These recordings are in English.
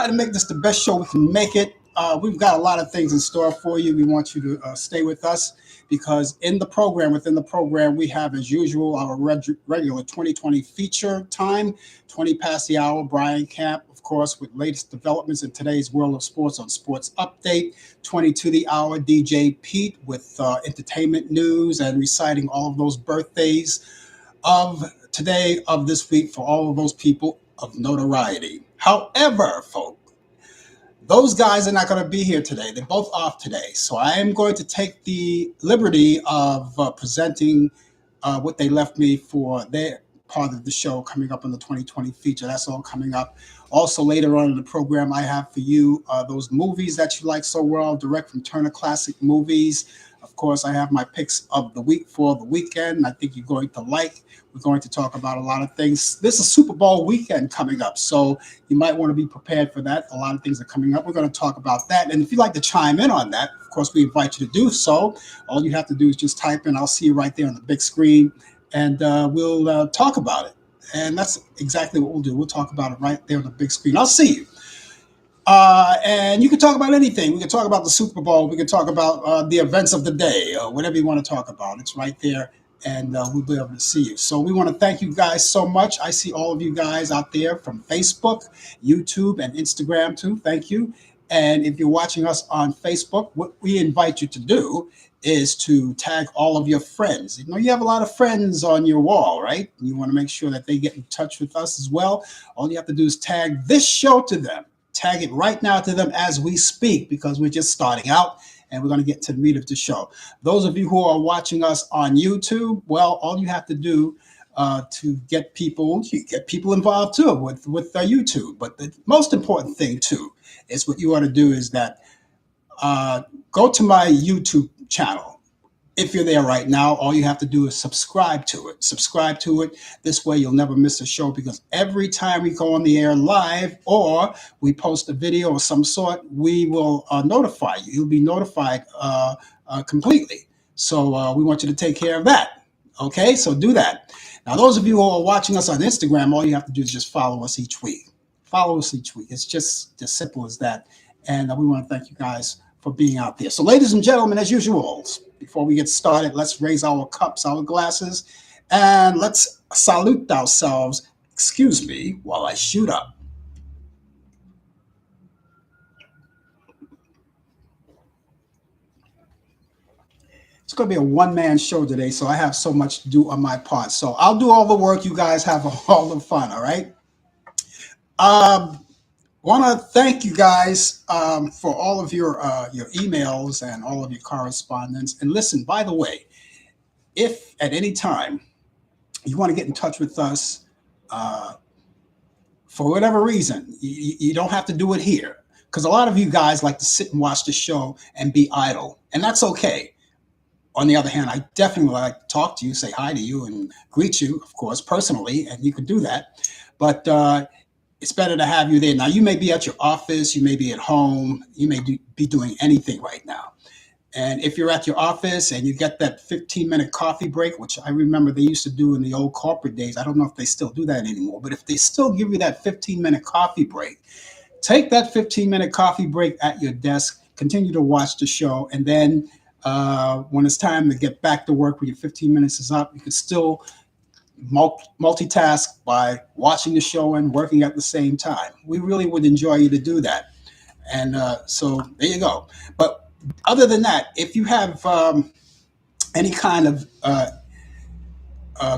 to make this the best show we can make it. We've got a lot of things in store for you. We want you to stay with us because within the program, we have, as usual, our regular 2020 feature time, 20 past the hour. Brian Camp, of course, with latest developments in today's world of sports on Sports Update. 20 to the hour, DJ Pete with entertainment news and reciting all of those birthdays of today, of this week, for all of those people of notoriety. However, folks, those guys are not going to be here today. They're both off today. So I am going to take the liberty of presenting what they left me for their part of the show coming up on the 2020 feature. That's all coming up. Also, later on in the program, I have for you those movies that you like so well, direct from Turner Classic Movies. Of course, I have my picks of the week for the weekend. I think you're going to like. We're going to talk about a lot of things. This is Super Bowl weekend coming up, so you might want to be prepared for that. A lot of things are coming up. We're going to talk about that. And if you'd like to chime in on that, of course, we invite you to do so. All you have to do is just type in. I'll see you right there on the big screen, and we'll talk about it. And that's exactly what we'll do. We'll talk about it right there on the big screen. I'll see you. And you can talk about anything. We can talk about the Super Bowl. We can talk about the events of the day, or whatever you want to talk about. It's right there, and we'll be able to see you. So we want to thank you guys so much. I see all of you guys out there from Facebook, YouTube, and Instagram too. Thank you. And if you're watching us on Facebook, what we invite you to do is to tag all of your friends. You know, you have a lot of friends on your wall, right? You want to make sure that they get in touch with us as well. All you have to do is tag this show to them. Tag it right now to them as we speak, because we're just starting out and we're going to get to the meat of the show. Those of you who are watching us on YouTube, well, all you have to do to get people involved too with YouTube. But the most important thing too is what you want to do is that go to my YouTube channel. If you're there right now, all you have to do is subscribe to it. Subscribe to it. This way you'll never miss a show, because every time we go on the air live or we post a video of some sort, we will notify you. You'll be notified completely. So we want you to take care of that. Okay, so do that. Now, those of you who are watching us on Instagram, all you have to do is just follow us each week. Follow us each week. It's just as simple as that. And we want to thank you guys for being out there. So, ladies and gentlemen, as usual, before we get started, let's raise our cups, our glasses, and let's salute ourselves. Excuse me while I shoot up. It's going to be a one-man show today, so I have so much to do on my part. So I'll do all the work. You guys have all the fun, all right? Want to thank you guys for all of your emails and all of your correspondence. And listen, by the way, if at any time you want to get in touch with us for whatever reason, you don't have to do it here, because a lot of you guys like to sit and watch the show and be idle, and that's okay. On the other hand, I definitely like to talk to you, say hi to you, and greet you, of course, personally, and you can do that. But it's better to have you there. Now, you may be at your office, you may be at home, you may be doing anything right now. And if you're at your office and you get that 15-minute coffee break, which I remember they used to do in the old corporate days, I don't know if they still do that anymore, but if they still give you that 15-minute coffee break, take that 15-minute coffee break at your desk, continue to watch the show, and then when it's time to get back to work when your 15 minutes is up, you can still multitask by watching the show and working at the same time. We really would enjoy you to do that. And so there you go. But other than that, if you have any kind of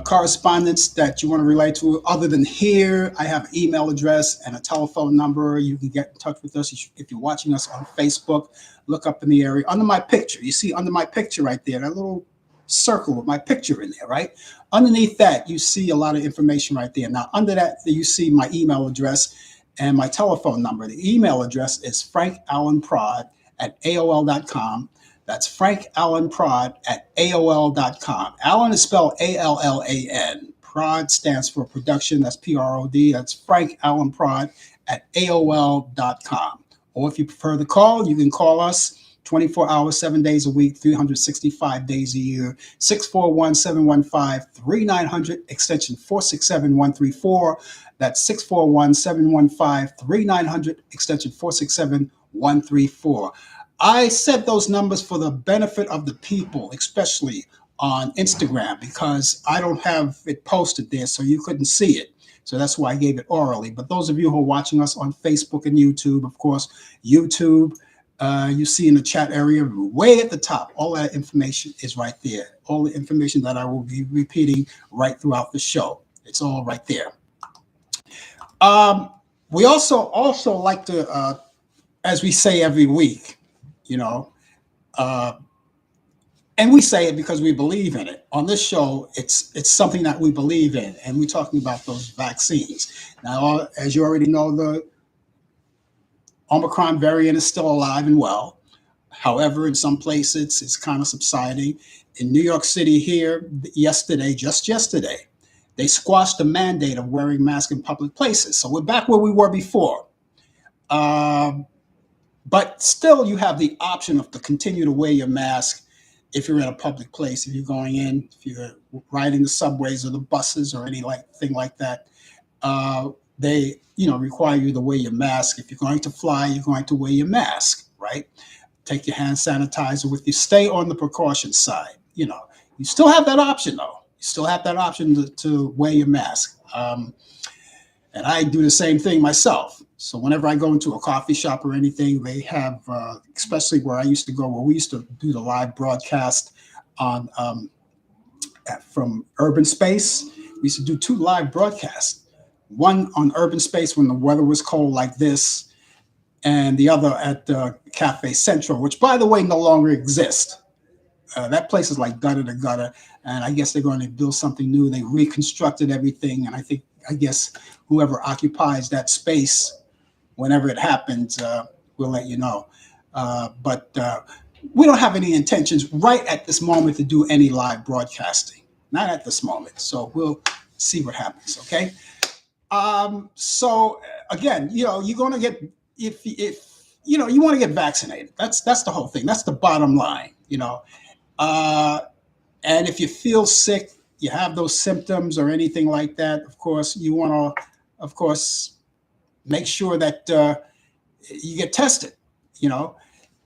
correspondence that you want to relate to other than here, I have an email address and a telephone number. You can get in touch with us if you're watching us on Facebook. Look up in the area under my picture. You see under my picture right there, that little circle with my picture in there, right? Underneath that, you see a lot of information right there. Now, under that, you see my email address and my telephone number. The email address is frankallanprod@aol.com. That's frankallanprod@aol.com. Allan is spelled Allan. Prod stands for production. That's PROD. That's frankallanprod@aol.com. Or if you prefer the call, you can call us 24 hours, 7 days a week, 365 days a year. 641-715-3900, extension 467-134. That's 641-715-3900, extension 467-134. I said those numbers for the benefit of the people, especially on Instagram, because I don't have it posted there, so you couldn't see it. So that's why I gave it orally. But those of you who are watching us on Facebook and YouTube, of course, YouTube, you see in the chat area way at the top, all that information is right there. All the information that I will be repeating right throughout the show. It's all right there. We also like to, as we say every week, you know, and we say it because we believe in it. On this show, it's something that we believe in, and we're talking about those vaccines. Now, as you already know, the Omicron variant is still alive and well. However, in some places, it's kind of subsiding. In New York City here, yesterday, just yesterday, they squashed the mandate of wearing masks in public places. So we're back where we were before. But still, you have the option of to continue to wear your mask if you're in a public place, if you're going in, if you're riding the subways or the buses or anything like that. They require you to wear your mask. If you're going to fly, you're going to wear your mask, right? Take your hand sanitizer with you. Stay on the precaution side. You still have that option, though. You still have that option to wear your mask. And I do the same thing myself. So whenever I go into a coffee shop or anything, they have, especially where I used to go, where we used to do the live broadcast on from Urban Space. We used to do 2 live broadcasts. One on Urban Space when the weather was cold like this, and the other at Cafe Central, which, by the way, no longer exists. That place is like gutter to gutter, and I guess they're going to build something new. They reconstructed everything, and I guess whoever occupies that space, whenever it happens, we'll let you know. But we don't have any intentions right at this moment to do any live broadcasting. Not at this moment. So we'll see what happens. Okay. So again, you're going to get if you want to get vaccinated. That's the whole thing. That's the bottom line. And if you feel sick, you have those symptoms or anything like that, of course, you want to, of course, make sure that you get tested.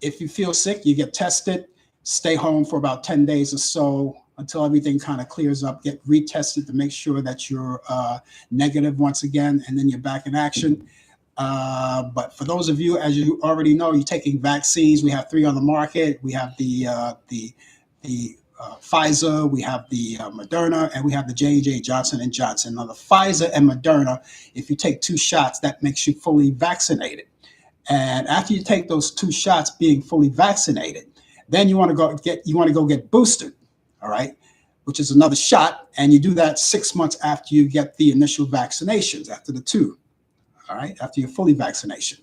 If you feel sick, you get tested, stay home for about 10 days or so until everything kind of clears up, get retested to make sure that you're negative once again, and then you're back in action. But for those of you, as you already know, you're taking vaccines. We have 3 on the market. We have the Pfizer, we have the Moderna, and we have the J&J Johnson & Johnson. Now, the Pfizer and Moderna, if you take 2 shots, that makes you fully vaccinated. And after you take those 2 shots being fully vaccinated, then you want to go get boosted, all right, which is another shot. And you do that 6 months after you get the initial vaccinations, after the 2, all right, after your fully vaccination.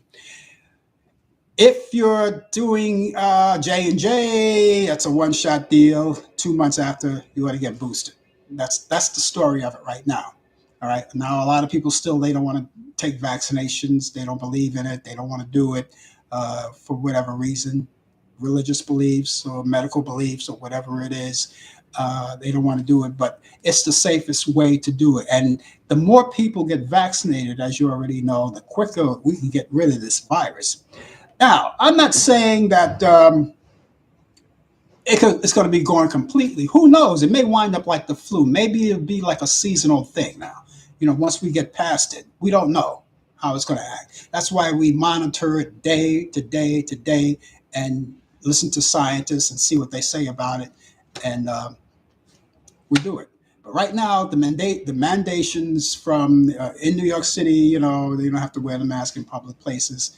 If you're doing J&J, that's a 1-shot deal. 2 months after, you want to get boosted. That's the story of it right now. All right. Now, a lot of people still, they don't want to take vaccinations. They don't believe in it. They don't want to do it for whatever reason, religious beliefs or medical beliefs or whatever it is. They don't want to do it, but it's the safest way to do it. And the more people get vaccinated, as you already know, the quicker we can get rid of this virus. Now, I'm not saying that it's going to be gone completely. Who knows? It may wind up like the flu. Maybe it'll be like a seasonal thing now. Once we get past it, we don't know how it's going to act. That's why we monitor it day to day to day and listen to scientists and see what they say about it. And we do it. But right now, the mandations from in New York City, they don't have to wear the mask in public places.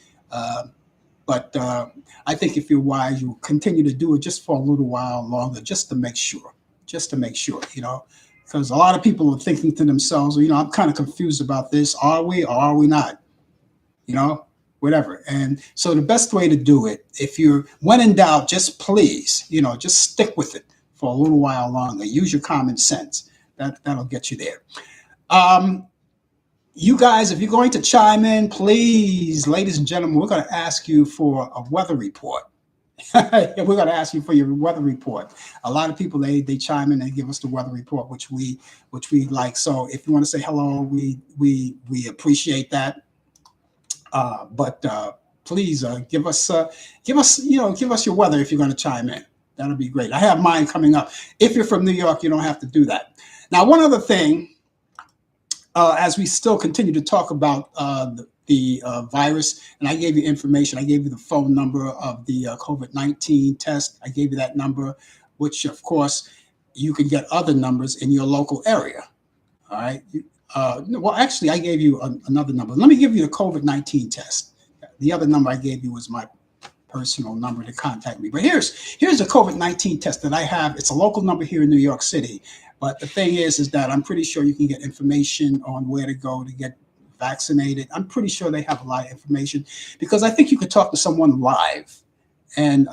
But I think if you're wise, you will continue to do it just for a little while longer, just to make sure, because a lot of people are thinking to themselves, I'm kind of confused about this. Are we or are we not? Whatever. And so the best way to do it, when in doubt, just please, just stick with it for a little while longer. Use your common sense. That'll get you there. You guys, if you're going to chime in, please, ladies and gentlemen, we're going to ask you for a weather report. We're going to ask you for your weather report. A lot of people they chime in and give us the weather report, which we like. So if you want to say hello, we appreciate that. But please give us your weather if you're going to chime in. That'll be great. I have mine coming up. If you're from New York, you don't have to do that. Now, one other thing, as we still continue to talk about the virus, and I gave you information. I gave you the phone number of the COVID-19 test. I gave you that number, which of course you can get other numbers in your local area. All right. No, well, actually, I gave you another number. Let me give you the COVID-19 test. The other number I gave you was my personal number to contact me. But here's a COVID-19 test that I have. It's a local number here in New York City. But the thing is that I'm pretty sure you can get information on where to go to get vaccinated. I'm pretty sure they have a lot of information because I think you could talk to someone live, and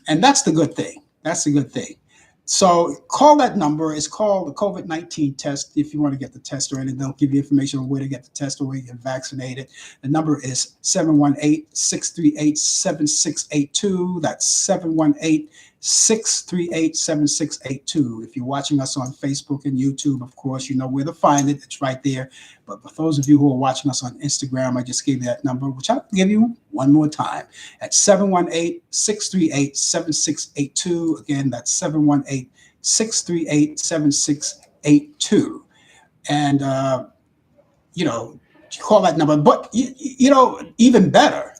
that's the good thing. That's the good thing. So call that number. It's called the COVID-19 test. If you want to get the test or anything, they'll give you information on where to get the test or where you get vaccinated. The number is 718-638-7682. That's 718-638-7682. If you're watching us on Facebook and YouTube, of course, you know where to find it. It's right there. But for those of you who are watching us on Instagram, I just gave you that number, which I'll give you one more time at 718-638-7682. Again, that's 718-638-7682. And, you call that number. But, even better,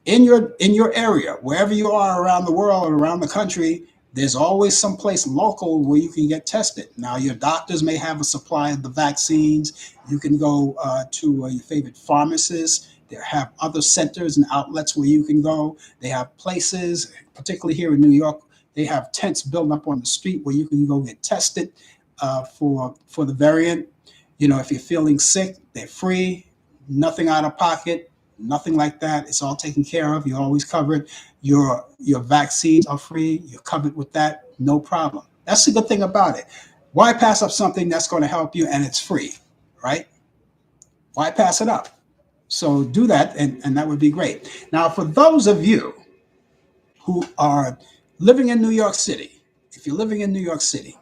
in your area, wherever you are around the world or around the country, there's always some place local where you can get tested. Now, your doctors may have a supply of the vaccines. You can go to your favorite pharmacist. They have other centers and outlets where you can go. They have places, particularly here in New York, they have tents built up on the street where you can go get tested for the variant. If you're feeling sick, they're free, nothing out of pocket. Nothing like that. It's all taken care of. You're always covered. Your vaccines are free. You're covered with that. No problem. That's the good thing about it. Why pass up something that's going to help you and it's free, right? Why pass it up? So do that, and that would be great. Now, for those of you who are living in New York City, if you're living in New York City,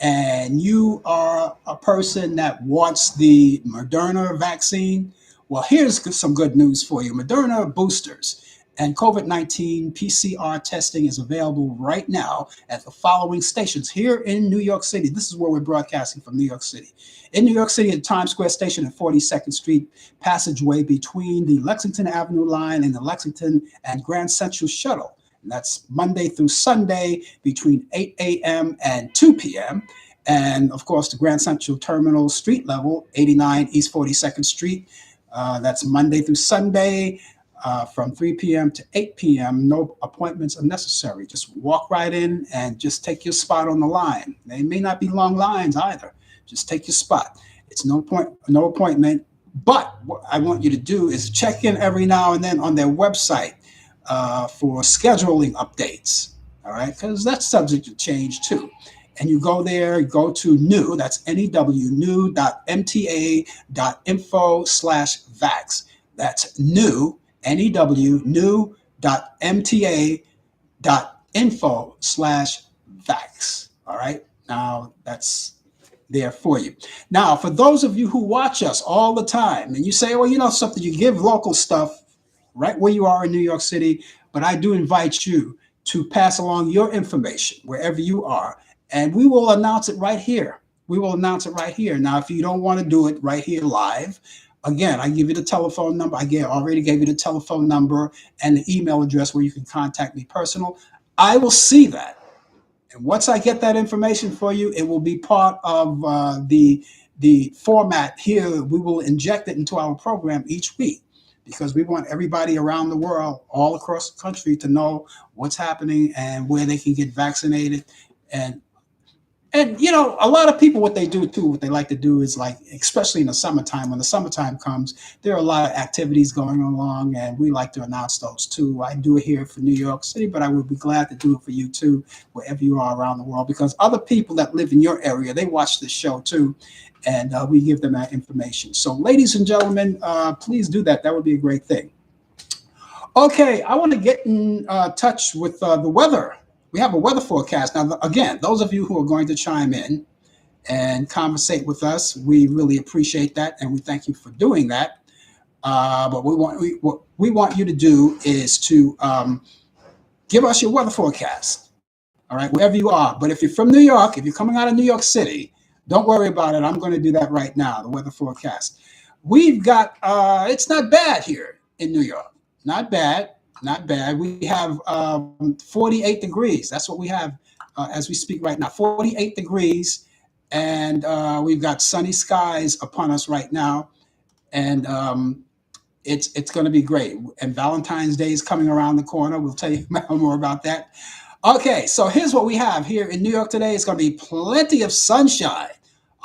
and you are a person that wants the Moderna vaccine, well, here's some good news for you. Moderna boosters and COVID-19 PCR testing is available right now at the following stations here in New York City. This is where we're broadcasting from, New York City. In New York City, at Times Square Station at 42nd Street passageway between the Lexington Avenue line and the Lexington and Grand Central Shuttle. And that's Monday through Sunday between 8 a.m. and 2 p.m. And, of course, the Grand Central Terminal street level, 89 East 42nd Street. That's Monday through Sunday from 3 p.m. to 8 p.m. No appointments are necessary. Just walk right in and just take your spot on the line. They may not be long lines either. Just take your spot. It's no appointment. But what I want you to do is check in every now and then on their website for scheduling updates. All right, because that's subject to change too. And you go there, you go to new, that's new.mta.info/vax. That's new, new, new.mta.info/vax. All right, now that's there for you. Now, for those of you who watch us all the time and you say, well, something, you give local stuff right where you are in New York City, but I do invite you to pass along your information wherever you are, and we will announce it right here. We will announce it right here. Now, if you don't want to do it right here live, again, I give you the telephone number. Already gave you the telephone number and the email address where you can contact me personal. I will see that. And once I get that information for you, it will be part of the format here. We will inject it into our program each week because we want everybody around the world, all across the country, to know what's happening and where they can get vaccinated. And a lot of people, what they like to do is, like, especially in the summertime, when the summertime comes, there are a lot of activities going along, and we like to announce those too. I do it here for New York City, but I would be glad to do it for you too, wherever you are around the world, because other people that live in your area, they watch this show too, and we give them that information. So, ladies and gentlemen, please do that. That would be a great thing. Okay, I want to get in touch with the weather. We have a weather forecast. Now, again, those of you who are going to chime in and conversate with us, we really appreciate that and we thank you for doing that. But what we want you to do is to give us your weather forecast. All right, wherever you are. But if you're from New York, if you're coming out of New York City, don't worry about it. I'm going to do that right now. The weather forecast. We've got. It's not bad here in New York. Not bad. Not bad. We have 48 degrees. That's what we have as we speak right now. 48 degrees, and we've got sunny skies upon us right now. And it's going to be great. And Valentine's Day is coming around the corner. We'll tell you more about that. Okay, so here's what we have here in New York today. It's going to be plenty of sunshine,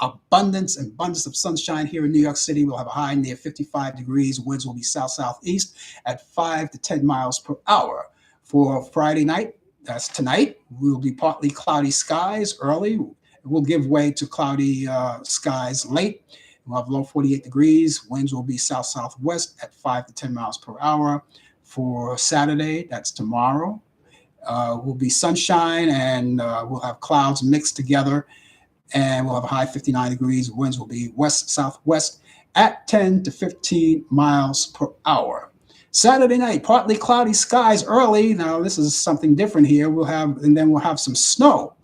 abundance of sunshine here in New York City. We'll have a high near 55 degrees. Winds will be south southeast at 5 to 10 miles per hour. For Friday night, that's tonight, we'll be partly cloudy skies early. We'll give way to cloudy skies late. We'll have low 48 degrees. Winds will be south southwest at 5 to 10 miles per hour. For Saturday, that's tomorrow, will be sunshine and we'll have clouds mixed together and we'll have a high 59 degrees. Winds will be west southwest at 10 to 15 miles per hour. Saturday night, partly cloudy skies early. Now this is something different here. We'll have some snow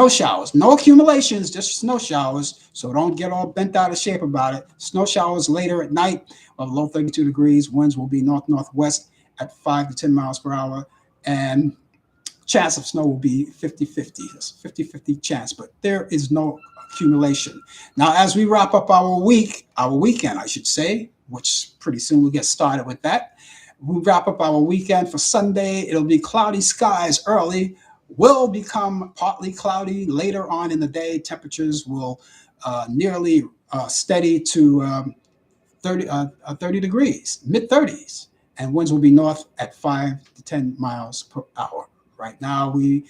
showers, no accumulations, just snow showers. So don't get all bent out of shape about it. Snow showers later at night. We'll have low 32 degrees. Winds will be north northwest at 5 to 10 miles per hour. And chance of snow will be 50-50. It's 50-50 chance, but there is no accumulation. Now, as we wrap up our weekend, I should say, which pretty soon we'll get started with that. We wrap up our weekend for Sunday. It'll be cloudy skies early, will become partly cloudy later on in the day. Temperatures will nearly steady to 30 degrees, mid 30s, and winds will be north at 5 to 10 miles per hour. Right now, we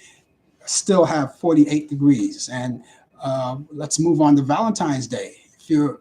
still have 48 degrees, and let's move on to Valentine's Day. If you're,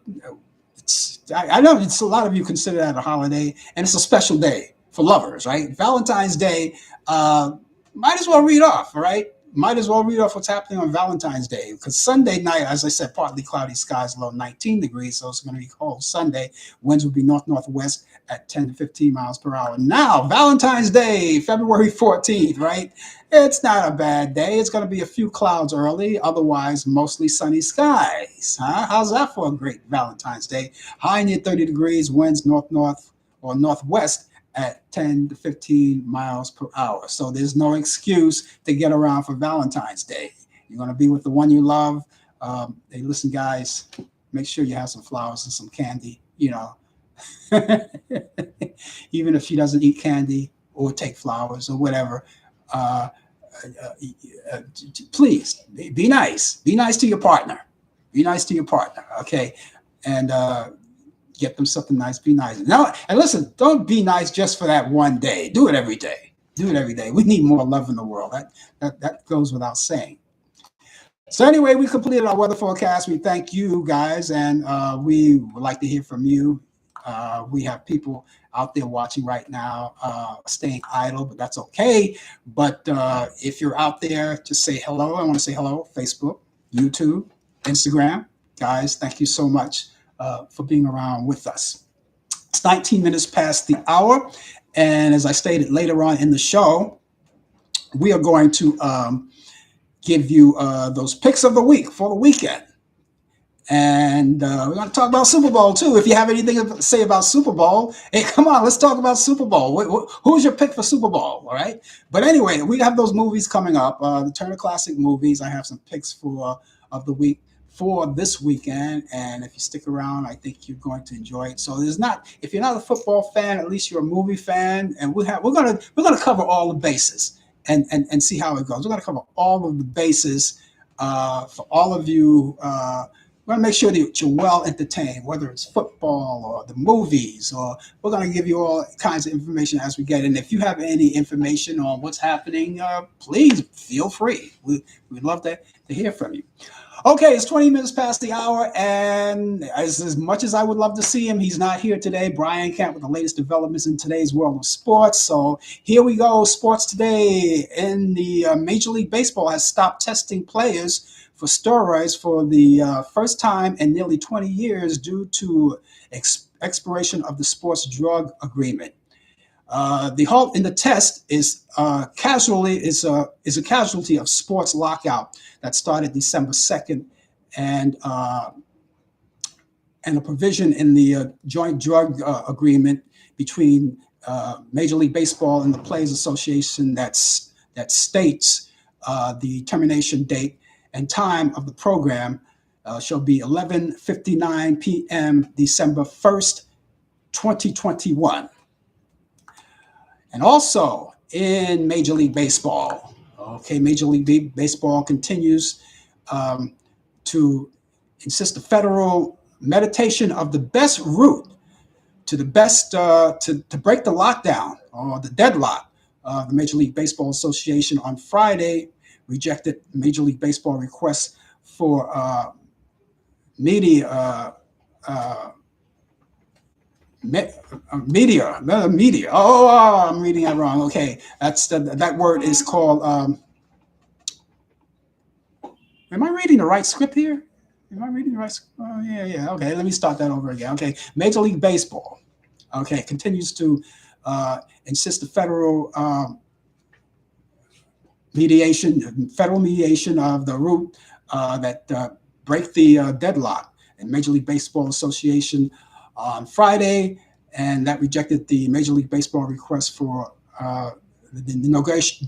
I know it's a lot of you consider that a holiday, and it's a special day for lovers, right? Valentine's Day, might as well read off, all right? Might as well read off what's happening on Valentine's Day because Sunday night, as I said, partly cloudy skies, low 19 degrees, so it's going to be cold Sunday. Winds will be north northwest at 10 to 15 miles per hour. Now, Valentine's Day, February 14th, right? It's not a bad day. It's going to be a few clouds early, otherwise mostly sunny skies. Huh? How's that for a great Valentine's Day? High near 30 degrees, winds north north or northwest at 10 to 15 miles per hour. So there's no excuse to get around for Valentine's Day. You're going to be with the one you love. Hey, listen, guys, make sure you have some flowers and some candy, even if she doesn't eat candy or take flowers or whatever. Uh, Please be nice. Be nice to your partner. Be nice to your partner, okay? And get them something nice. Be nice. Now, and listen, don't be nice just for that one day. Do it every day. Do it every day. We need more love in the world. That goes without saying. So anyway, we completed our weather forecast. We thank you guys, and we would like to hear from you. We have people out there watching right now, staying idle, but that's okay. But if you're out there, just say hello. I want to say hello. Facebook, YouTube, Instagram, guys. Thank you so much for being around with us. It's 19 minutes past the hour, and as I stated later on in the show, we are going to give you those picks of the week for the weekend. And we're going to talk about Super Bowl, too. If you have anything to say about Super Bowl, hey, come on, let's talk about Super Bowl. Who's your pick for Super Bowl, all right? But anyway, we have those movies coming up, the Turner Classic Movies. I have some picks of the week for this weekend, and if you stick around, I think you're going to enjoy it. So if you're not a football fan, at least you're a movie fan, and we're gonna cover all the bases and see how it goes. We're gonna cover all of the bases for all of you. we want to make sure that you're well entertained, whether it's football or the movies, or we're going to give you all kinds of information as we get. And if you have any information on what's happening, please feel free. We'd love to hear from you. Okay, it's 20 minutes past the hour, and as much as I would love to see him, he's not here today. Brian Camp with the latest developments in today's world of sports. So here we go. Sports today in the Major League Baseball has stopped testing players for steroids for the first time in nearly 20 years due to expiration of the sports drug agreement. The halt in the test is a casualty of sports lockout that started December 2nd, and a provision in the joint drug agreement between Major League Baseball and the Players Association that states the termination date and time of the program shall be 11:59 p.m. December 1st, 2021. And also in Major League Baseball, Major League Baseball continues to insist the federal meditation of the best route to the best to break the lockdown or the deadlock. The Major League Baseball Association on Friday rejected Major League Baseball requests for media. Media. Oh, I'm reading that wrong. Okay, that word is called. Am I reading the right script here? Am I reading the right script? Oh, yeah. Okay, let me start that over again. Okay, Major League Baseball. Okay, continues to insist the federal mediation of the route that break the deadlock. And Major League Baseball Association on Friday, and that rejected the Major League Baseball request for the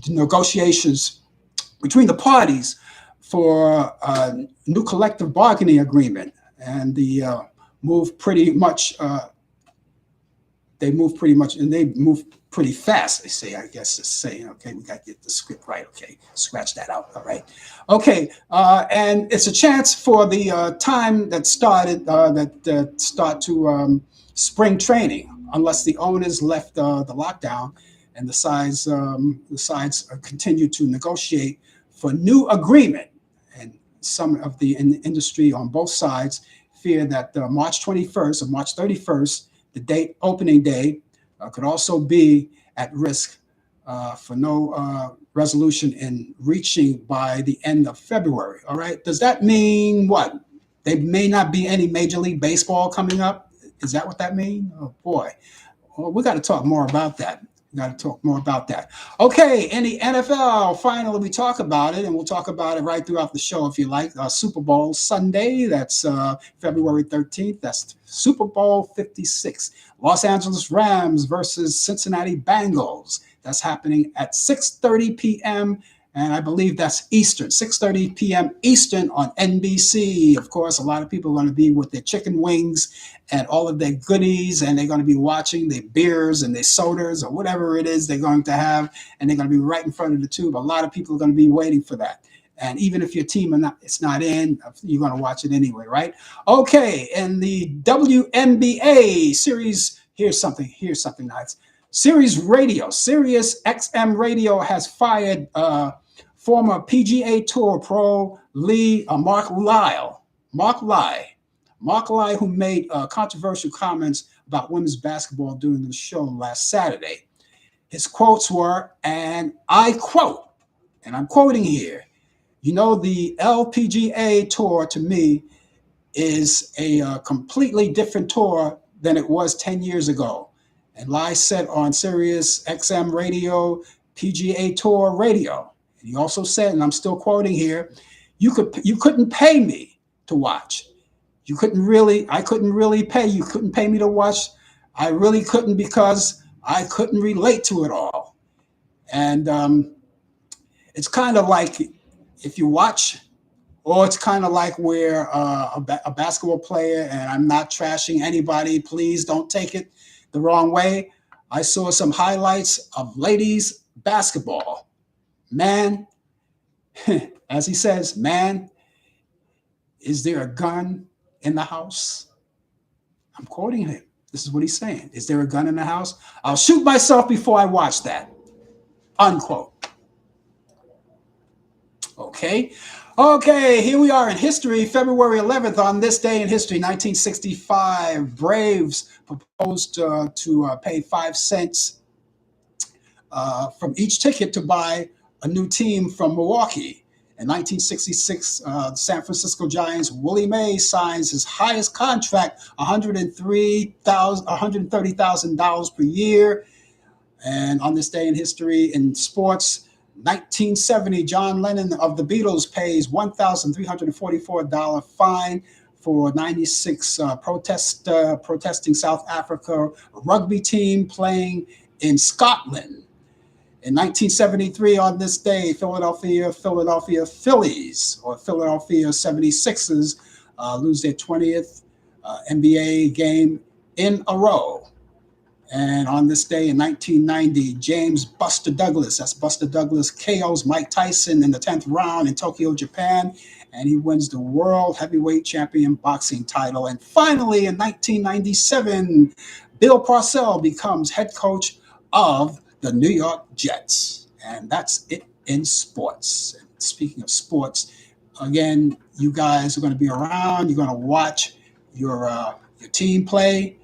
negotiations between the parties for a new collective bargaining agreement. And the move pretty much, they move pretty fast, they say, I guess to say. Okay, we got to get the script right. Okay, scratch that out. All right. Okay, and it's a chance for the time that started, start to spring training, unless the owners left the lockdown and the sides continue to negotiate for new agreement. And some of the industry on both sides fear that March 21st or March 31st, the opening day, could also be at risk for no resolution in reaching by the end of February. All right. Does that mean what? There may not be any Major League Baseball coming up? Is that what that means? Oh, boy. Well, we got to talk more about that. Okay, in the NFL, finally we talk about it, and we'll talk about it right throughout the show if you like. Super Bowl Sunday, that's February 13th. That's Super Bowl 56. Los Angeles Rams versus Cincinnati Bengals. That's happening at 6:30 p.m., and I believe that's Eastern, 6:30 p.m. Eastern on NBC. Of course, a lot of people are going to be with their chicken wings and all of their goodies, and they're going to be watching their beers and their sodas or whatever it is they're going to have, and they're going to be right in front of the tube. A lot of people are going to be waiting for that. And even if your team it's not in, you're going to watch it anyway, right? Okay, in the WNBA series, here's something nice. Sirius XM Radio has fired former PGA Tour pro Mark Lye, who made controversial comments about women's basketball during the show last Saturday. His quotes were, and I quote, and I'm quoting here, the LPGA Tour to me is a completely different tour than it was 10 years ago. And Lye said on Sirius XM Radio, PGA Tour Radio. And he also said, and I'm still quoting here, you couldn't pay me to watch. I couldn't really pay. You couldn't pay me to watch. I really couldn't, because I couldn't relate to it all. And it's kind of like if you watch, or it's kind of like where a basketball player, and I'm not trashing anybody, please don't take it the wrong way. I saw some highlights of ladies basketball. Man, as he says, man, is there a gun in the house? I'm quoting him. This is what he's saying. Is there a gun in the house? I'll shoot myself before I watch that. Unquote. Okay. Okay, here we are in history. February 11th, on this day in history, 1965, Braves proposed to pay 5 cents from each ticket to buy a new team from Milwaukee. In 1966, the San Francisco Giants, Willie Mays signs his highest contract, $130,000 per year. And on this day in history in sports, 1970, John Lennon of the Beatles pays $1,344 fine for 96 protesting South Africa rugby team playing in Scotland. In 1973, on this day, Philadelphia Phillies, or Philadelphia 76ers, lose their 20th NBA game in a row. And on this day in 1990, James Buster Douglas, that's Buster Douglas, KOs Mike Tyson in the 10th round in Tokyo, Japan, and he wins the World Heavyweight Champion boxing title. And finally, in 1997, Bill Parcells becomes head coach of the New York Jets. And that's it in sports. And speaking of sports, again, you guys are going to be around. You're going to watch your team play.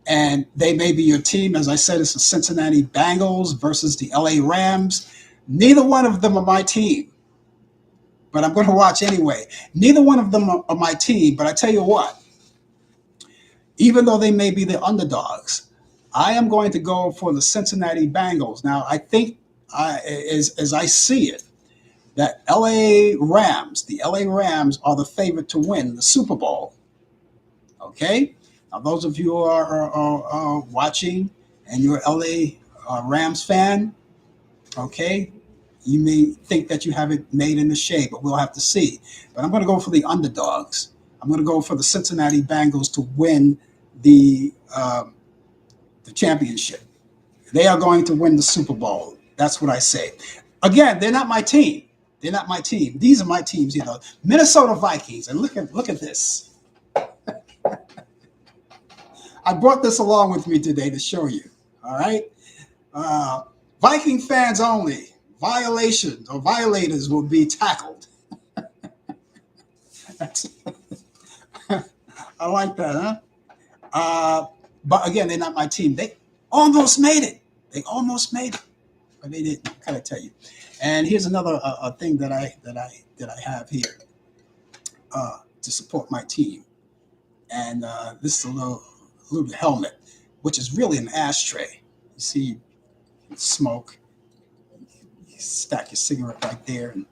And they may be your team. As I said, it's the Cincinnati Bengals versus the LA Rams. Neither one of them are my team, but I'm going to watch anyway. Neither one of them are my team, but I tell you what, even though they may be the underdogs, I am going to go for the Cincinnati Bengals. Now, I think, as I see it, that the LA Rams are the favorite to win the Super Bowl. Okay? Now, those of you who are watching and you're an LA Rams fan, okay, you may think that you have it made in the shade, but we'll have to see. But I'm going to go for the underdogs. I'm going to go for the Cincinnati Bengals to win the championship. They are going to win the Super Bowl. That's what I say. Again, they're not my team. They're not my team. These are my teams, Minnesota Vikings. And look at this. I brought this along with me today to show you. All right. Viking fans only. Violations or violators will be tackled. I like that, huh? But again, they're not my team. They almost made it. But they didn't. I gotta tell you. And here's another thing that I have here to support my team. And this is a little helmet, which is really an ashtray. You see, you smoke, you stack your cigarette right there, and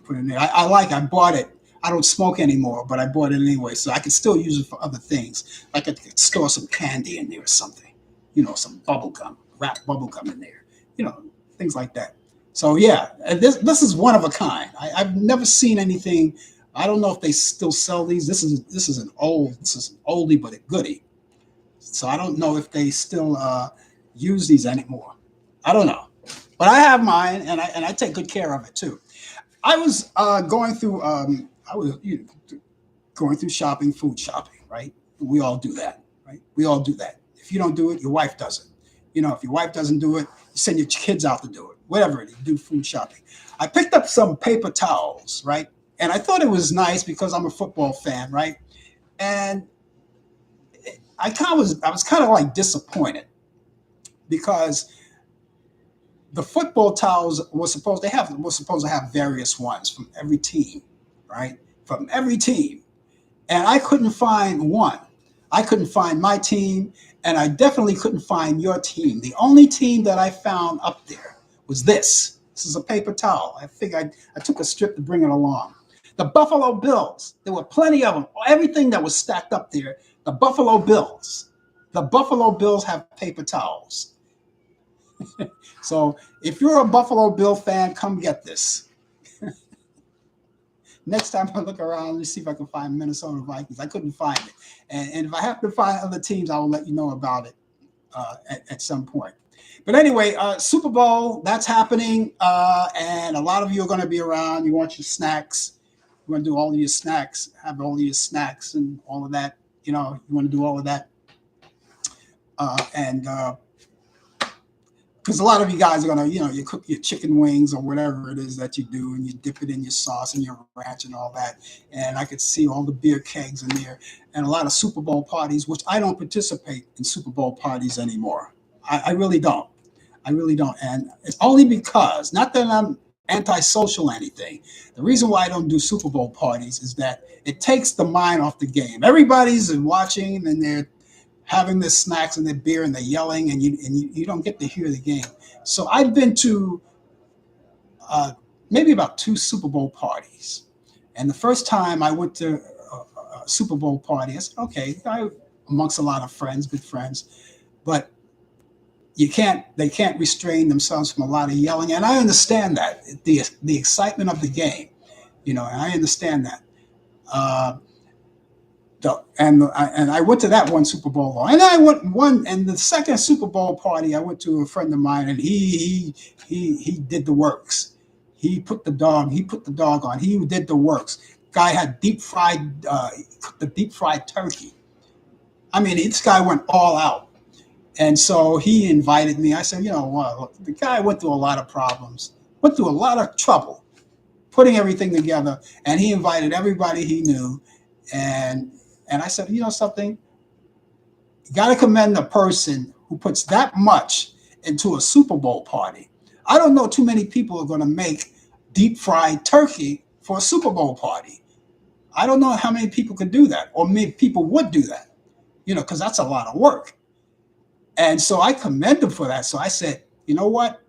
put it in there. I bought it. I don't smoke anymore, but I bought it anyway, so I can still use it for other things. Like I could store some candy in there or something, some bubble gum, wrapped bubble gum in there, things like that. So yeah, this is one of a kind. I've never seen anything. I don't know if they still sell these. This is an oldie but a goodie. So I don't know if they still use these anymore. I don't know, but I have mine, and I take good care of it too. I was going through shopping, food shopping, right? We all do that, right? We all do that. If you don't do it, your wife does it. If your wife doesn't do it, you send your kids out to do it. Whatever it is, do food shopping. I picked up some paper towels, right? And I thought it was nice because I'm a football fan, right? And I was kind of like disappointed because the football towels were supposed to have various ones from every team, right? From every team. And I couldn't find one. I couldn't find my team, and I definitely couldn't find your team. The only team that I found up there was this. This is a paper towel. I figured I took a strip to bring it along. The Buffalo Bills. There were plenty of them. Everything that was stacked up there. The Buffalo Bills. The Buffalo Bills have paper towels. So if you're a Buffalo Bill fan, come get this. Next time I look around, let me see if I can find Minnesota Vikings. I couldn't find it. And if I have to find other teams, I will let you know about it at some point. But anyway, Super Bowl, that's happening. And a lot of you are going to be around. You want your snacks. You want to do all of your snacks, have all of your snacks and all of that. You want to do all of that, and because a lot of you guys are gonna, you cook your chicken wings or whatever it is that you do, and you dip it in your sauce and your ranch and all that. And I could see all the beer kegs in there, and a lot of Super Bowl parties, which I don't participate in Super Bowl parties anymore. I really don't. I really don't, and it's only because, not that I'm antisocial or anything. The reason why I don't do Super Bowl parties is that it takes the mind off the game. Everybody's watching and they're having their snacks and their beer and they're yelling, and you don't get to hear the game. So I've been to uh, maybe about two Super Bowl parties, and the first time I went to a Super Bowl party, I said, okay, amongst a lot of friends, good friends, but they can't restrain themselves from a lot of yelling, and I understand that the excitement of the game, and I understand that. Uh, and I went to that one Super Bowl, and I went one, and the second Super Bowl party I went to a friend of mine, and he did the works. He put the dog on. He did the works. Guy had cooked the deep fried turkey. I mean, this guy went all out. And so he invited me. I said, what? Look, the guy went through a lot of problems, went through a lot of trouble putting everything together, and he invited everybody he knew. And I said, something, you got to commend the person who puts that much into a Super Bowl party. I don't know too many people are going to make deep fried turkey for a Super Bowl party. I don't know how many people could do that, or maybe people would do that, because that's a lot of work. And so I commend him for that. So I said, you know what?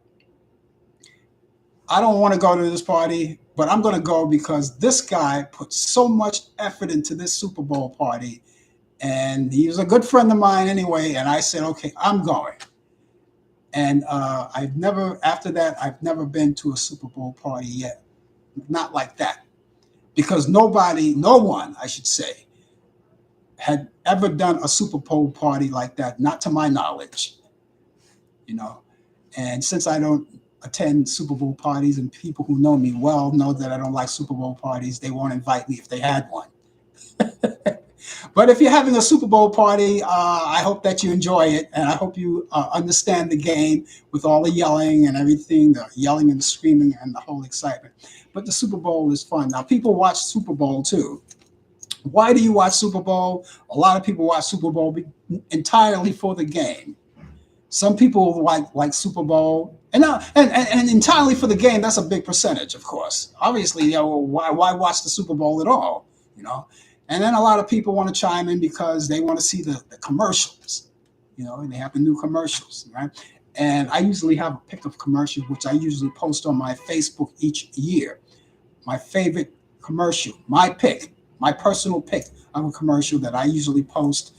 I don't want to go to this party, but I'm going to go because this guy put so much effort into this Super Bowl party. And he was a good friend of mine anyway. And I said, okay, I'm going. And after that, I've never been to a Super Bowl party yet. Not like that. Because no one, I should say, had ever done a Super Bowl party like that, not to my knowledge, And since I don't attend Super Bowl parties, and people who know me well know that I don't like Super Bowl parties, they won't invite me if they had one. But if you're having a Super Bowl party, I hope that you enjoy it, and I hope you understand the game with all the yelling and everything, the yelling and the screaming and the whole excitement. But the Super Bowl is fun. Now, people watch Super Bowl too. Why do you watch Super Bowl? A lot of people watch Super Bowl entirely for the game. Some people like Super Bowl, and entirely for the game. That's a big percentage, of course. Obviously, why watch the Super Bowl at all? And then a lot of people want to chime in because they want to see the commercials, and they have the new commercials, right? And I usually have a pick of commercials, which I usually post on my Facebook each year. My favorite commercial, my personal pick of a commercial that I usually post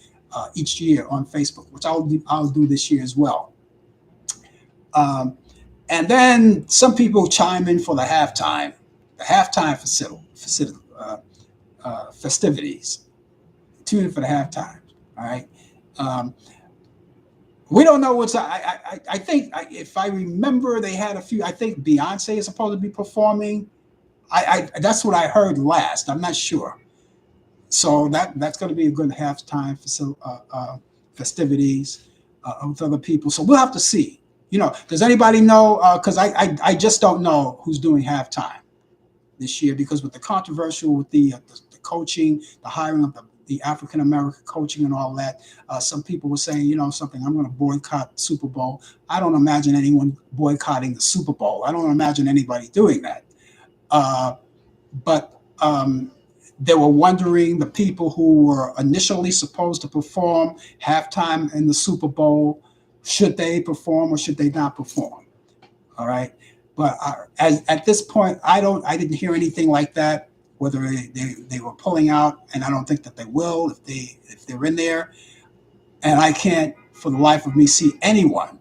each year on Facebook, which I'll do this year as well. And then some people chime in for the halftime festivities. Tune in for the halftime. All right. We don't know what's. I think if I remember, they had a few. I think Beyonce is supposed to be performing. That's what I heard last. I'm not sure. So that's going to be a good halftime festivities with other people. So we'll have to see. Does anybody know? Because I just don't know who's doing halftime this year, because with the controversial with the coaching, the hiring of the African American coaching and all that, some people were saying, something, I'm going to boycott the Super Bowl. I don't imagine anyone boycotting the Super Bowl. I don't imagine anybody doing that. But they were wondering, the people who were initially supposed to perform halftime in the Super Bowl, should they perform or should they not perform? All right. But at this point, I didn't hear anything like that, whether they were pulling out, and I don't think that they will if they're in there. And I can't, for the life of me, see anyone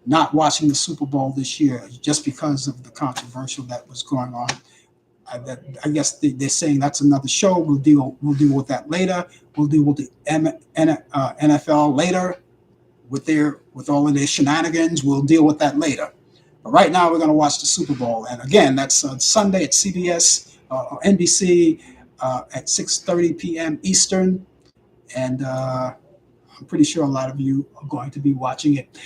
not watching the Super Bowl this year just because of the controversial that was going on. I guess they're saying that's another show. We'll deal with that later. We'll deal with the NFL later with all of their shenanigans. We'll deal with that later. But right now, we're going to watch the Super Bowl. And again, that's Sunday at CBS NBC at 6:30 p.m. Eastern, and I'm pretty sure a lot of you are going to be watching it.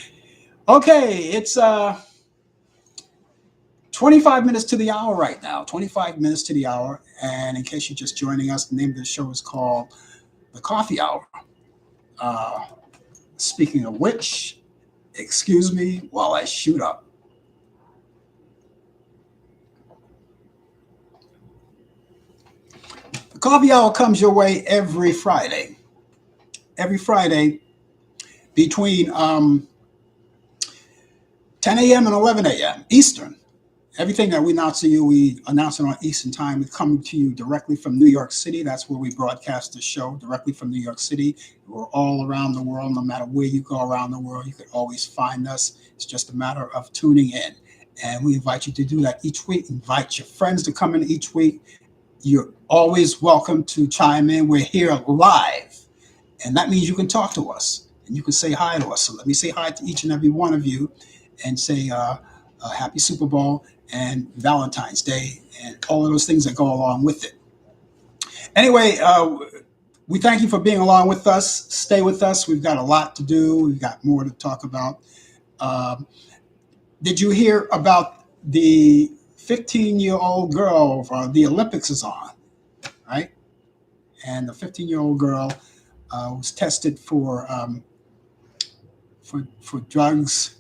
Okay, it's 25 minutes to the hour right now. 25 minutes to the hour, and in case you're just joining us, the name of the show is called The Coffee Hour. Uh, Speaking of which, excuse me while I shoot up. The Coffee Hour comes your way every Friday. Every Friday between 10 a.m. and 11 a.m. Eastern. Everything that we announce to you, we announce it on Eastern Time. It's coming to you directly from New York City. That's where we broadcast the show, directly from New York City. We're all around the world. No matter where you go around the world, you can always find us. It's just a matter of tuning in. And we invite you to do that each week. Invite your friends to come in each week. You're always welcome to chime in. We're here live. And that means you can talk to us and you can say hi to us. So let me say hi to each and every one of you and say happy Super Bowl and Valentine's Day and all of those things that go along with it. Anyway, we thank you for being along with us. Stay with us. We've got a lot to do. We've got more to talk about. Did you hear about the 15-year-old girl? The Olympics is on, right? And the 15-year-old girl was tested for drugs,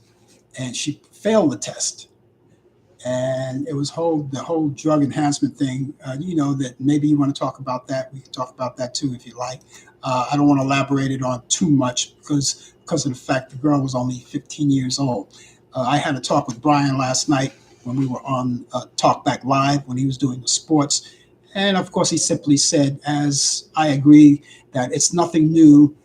and she failed the test. And it was the whole drug enhancement thing. That maybe you want to talk about that. We can talk about that too if you like. I don't want to elaborate it on too much because of the fact the girl was only 15 years old. I had a talk with Brian last night when we were on Talkback Live when he was doing the sports. And of course, he simply said, as I agree, that it's nothing new.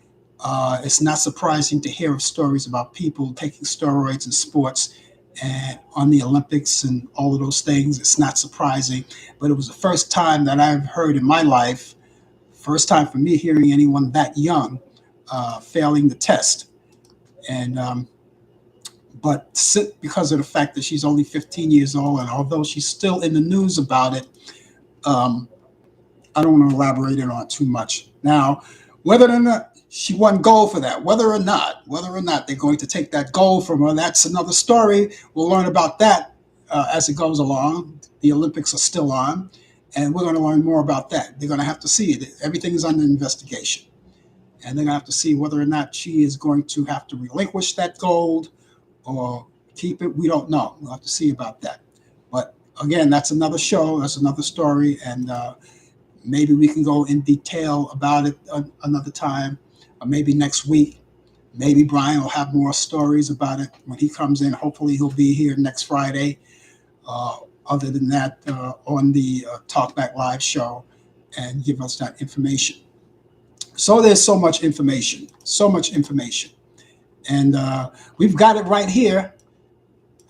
It's not surprising to hear of stories about people taking steroids in sports and on the Olympics and all of those things. It's not surprising, but it was the first time that I've heard in my life, first time for me hearing anyone that young failing the test. And but because of the fact that she's only 15 years old, and although she's still in the news about it, I don't want to elaborate it on too much. Now, whether or not she won gold for that, whether or not they're going to take that gold from her, that's another story. We'll learn about that as it goes along. The Olympics are still on, and we're going to learn more about that. They're going to have to see it. Everything is under investigation, and they're going to have to see whether or not she is going to have to relinquish that gold or keep it. We don't know. We'll have to see about that. But again, that's another show. That's another story, and maybe we can go in detail about it another time, or maybe next week. Maybe Brian will have more stories about it when he comes in. Hopefully, he'll be here next Friday. Other than that, on the Talkback Live show, and give us that information. So there's so much information, and we've got it right here,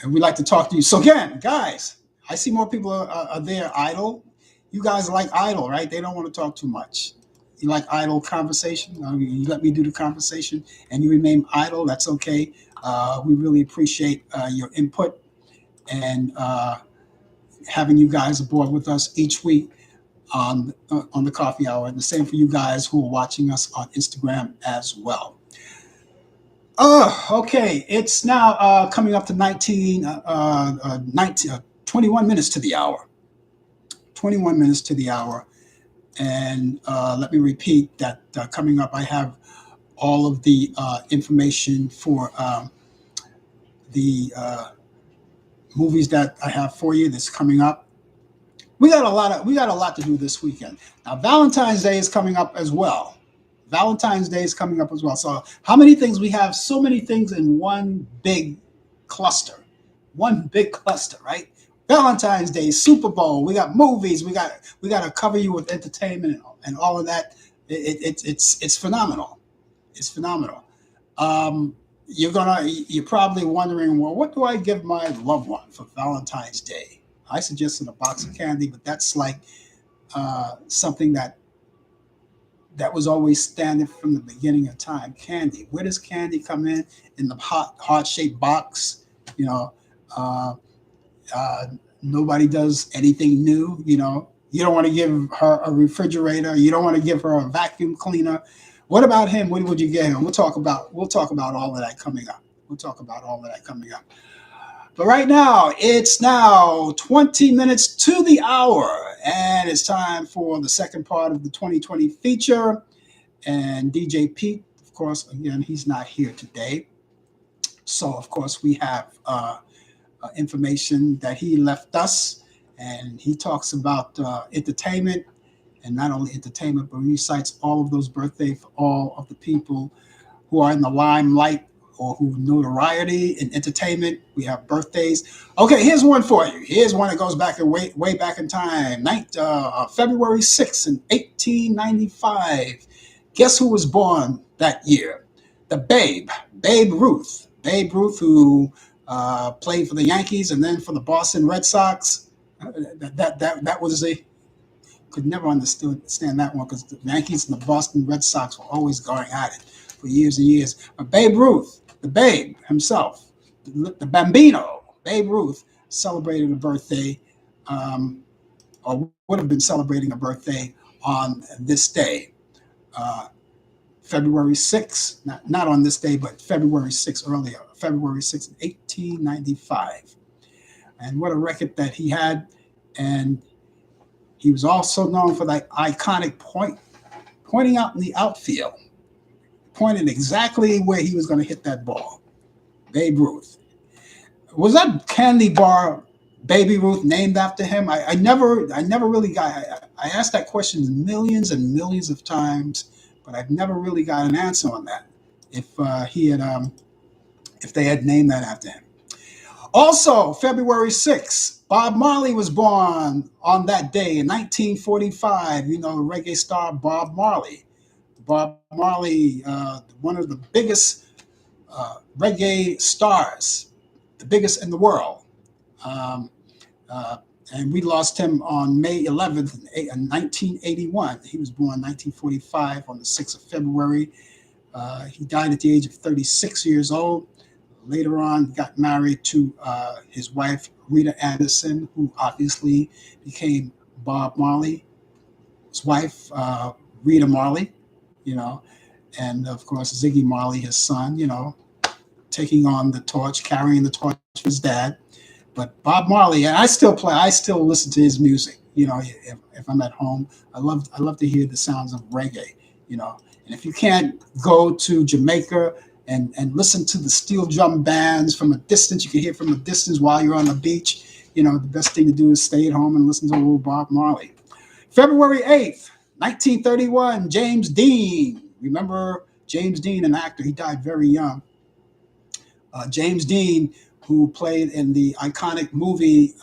and we'd like to talk to you. So again, guys, I see more people are there idle. You guys like idle, right? They don't want to talk too much. You like idle conversation? You let me do the conversation and you remain idle. That's okay. We really appreciate your input and having you guys aboard with us each week on the Coffee Hour. And the same for you guys who are watching us on Instagram as well. Okay. It's now coming up to 21 minutes to the hour. 21 minutes to the hour. And let me repeat that coming up, I have all of the information for the movies that I have for you that's coming up. We got a lot to do this weekend. Now, Valentine's Day is coming up as well. So how many things we have? So many things in one big cluster, right? Valentine's Day, Super Bowl. We got movies. We got to cover you with entertainment and all of that. It's phenomenal. It's phenomenal. You're probably wondering, well, what do I give my loved one for Valentine's Day? I suggested a box of candy, but that's like something that was always standard from the beginning of time. Candy. Where does candy come in? In the heart-shaped box, Nobody does anything new, You don't want to give her a refrigerator. You don't want to give her a vacuum cleaner. What about him? What would you get him? We'll talk about all of that coming up. We'll talk about all of that coming up. But right now, it's now 20 minutes to the hour, and it's time for the second part of the 2020 feature. And DJ Pete, of course, again, he's not here today. So, of course, we have information that he left us, and he talks about entertainment, and not only entertainment, but he cites all of those birthdays for all of the people who are in the limelight or who notoriety in entertainment. We have birthdays. Okay, here's one for you. Here's one that goes back way back in time. February 6th in 1895. Guess who was born that year? The Babe Ruth. Babe Ruth, who played for the Yankees and then for the Boston Red Sox. That was a could never understand that one because the Yankees and the Boston Red Sox were always going at it for years and years. But Babe Ruth, the Babe himself, the Bambino, Babe Ruth, celebrated a birthday, or would have been celebrating a birthday on this day, February 6th, not on this day, but February 6th earlier, February 6th, 1895. And what a record that he had. And he was also known for that iconic pointing out in the outfield, pointing exactly where he was going to hit that ball. Babe Ruth. Was that candy bar Baby Ruth named after him? I never really got. I asked that question millions and millions of times, but I've never really got an answer on that. If if they had named that after him. Also, February 6th, Bob Marley was born on that day in 1945. You know, reggae star Bob Marley. Bob Marley, one of the biggest reggae stars, the biggest in the world. Um, and we lost him on May 11th, 1981. He was born 1945 on the 6th of February. He died at the age of 36 years old. Later on, got married to his wife, Rita Anderson, who obviously became Bob Marley's wife, Rita Marley, you know, and of course, Ziggy Marley, his son, you know, taking on the torch, carrying the torch of his dad. But Bob Marley, and I still listen to his music, you know, if I'm at home. I love to hear the sounds of reggae, you know. And if you can't go to Jamaica and listen to the steel drum bands from a distance. You can hear from a distance while you're on the beach. You know, the best thing to do is stay at home and listen to a little Bob Marley. February 8th, 1931, James Dean. Remember James Dean, an actor? He died very young. James Dean, who played in the iconic movie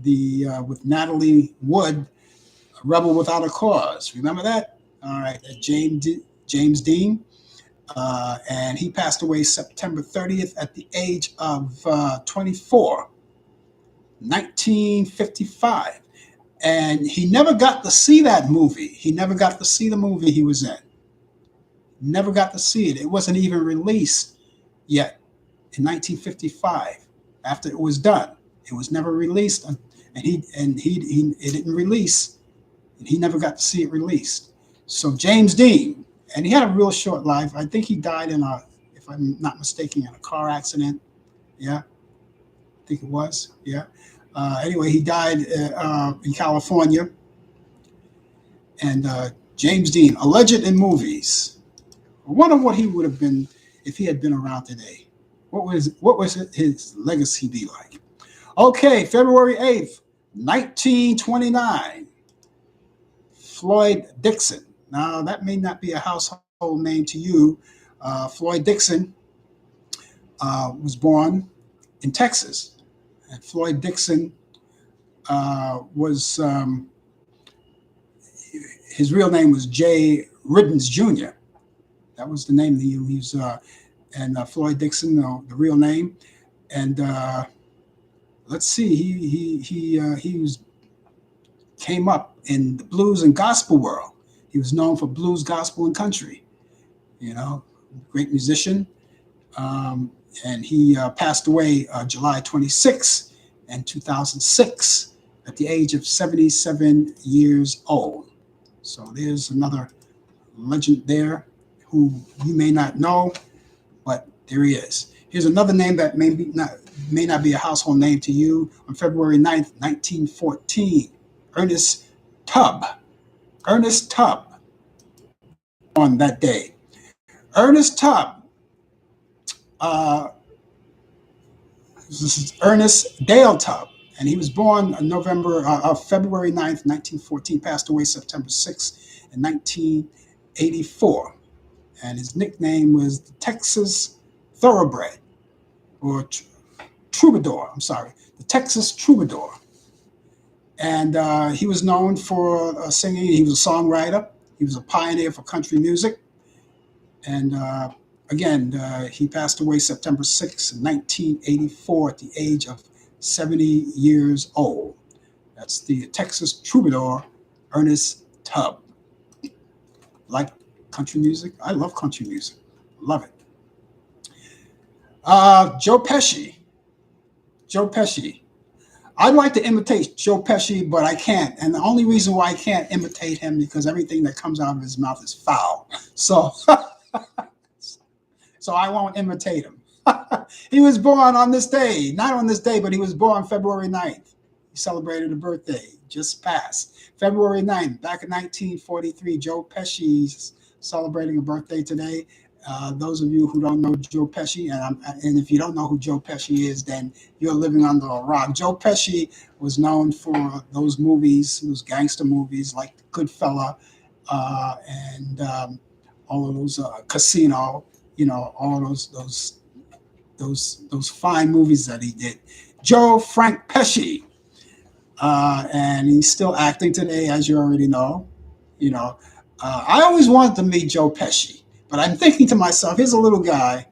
with Natalie Wood, Rebel Without a Cause. Remember that? All right, James Dean. And he passed away September 30th at the age of 24, 1955. And he never got to see that movie. He never got to see the movie he was in. Never got to see it. It wasn't even released yet in 1955. After it was done, it was never released, and he it didn't release, and he never got to see it released. So James Dean. And he had a real short life. I think he died if I'm not mistaken, in a car accident. Yeah, I think it was. Yeah. Anyway, he died in California. And James Dean, a legend in movies. I wonder what he would have been if he had been around today. What was his legacy be like? Okay, February 8th, 1929. Floyd Dixon. Now, that may not be a household name to you. Floyd Dixon was born in Texas. And Floyd Dixon his real name was Jay Riddens Jr. That was the name he was, and Floyd Dixon, the real name. And let's see, he came up in the blues and gospel world. He was known for blues, gospel, and country. You know, great musician. And he passed away July 26th in 2006 at the age of 77 years old. So there's another legend there who you may not know, but there he is. Here's another name that may not be a household name to you. On February 9th, 1914, Ernest Tubb. Ernest Tubb on that day. Ernest Tubb, uh, this is Ernest Dale Tubb, and he was born February 9th, 1914, passed away September 6th in 1984. And his nickname was the Texas Thoroughbred, or Troubadour, I'm sorry, the Texas Troubadour. And he was known for singing. He was a songwriter. He was a pioneer for country music. And again, he passed away September 6, 1984, at the age of 70 years old. That's the Texas Troubadour, Ernest Tubb. Like country music? I love country music. Love it. Joe Pesci. Joe Pesci. I'd like to imitate Joe Pesci, but I can't. And the only reason why I can't imitate him because everything that comes out of his mouth is foul. So, so I won't imitate him. He was born on this day, not on this day, but he was born February 9th. He celebrated a birthday, just passed. February 9th, back in 1943, Joe Pesci's celebrating a birthday today. Those of you who don't know Joe Pesci, and if you don't know who Joe Pesci is, then you're living under a rock. Joe Pesci was known for those movies, those gangster movies like Goodfella, and all of those Casino, all those fine movies that he did. Joe Frank Pesci, and he's still acting today, as you already know. I always wanted to meet Joe Pesci. But I'm thinking to myself, here's a little guy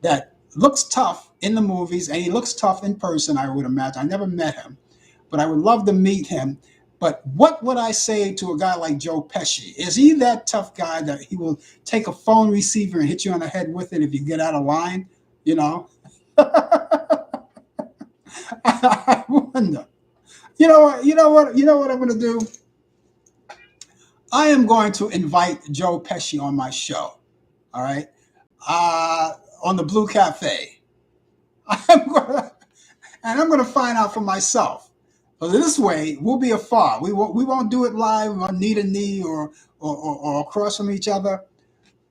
that looks tough in the movies, and he looks tough in person, I would imagine. I never met him, but I would love to meet him. But what would I say to a guy like Joe Pesci? Is he that tough guy that he will take a phone receiver and hit you on the head with it if you get out of line? I wonder. You know what I'm going to do? I am going to invite Joe Pesci on my show. All right, on the Blue Cafe. I'm gonna find out for myself. So this way, we'll be afar. We won't do it live or knee to knee or across from each other.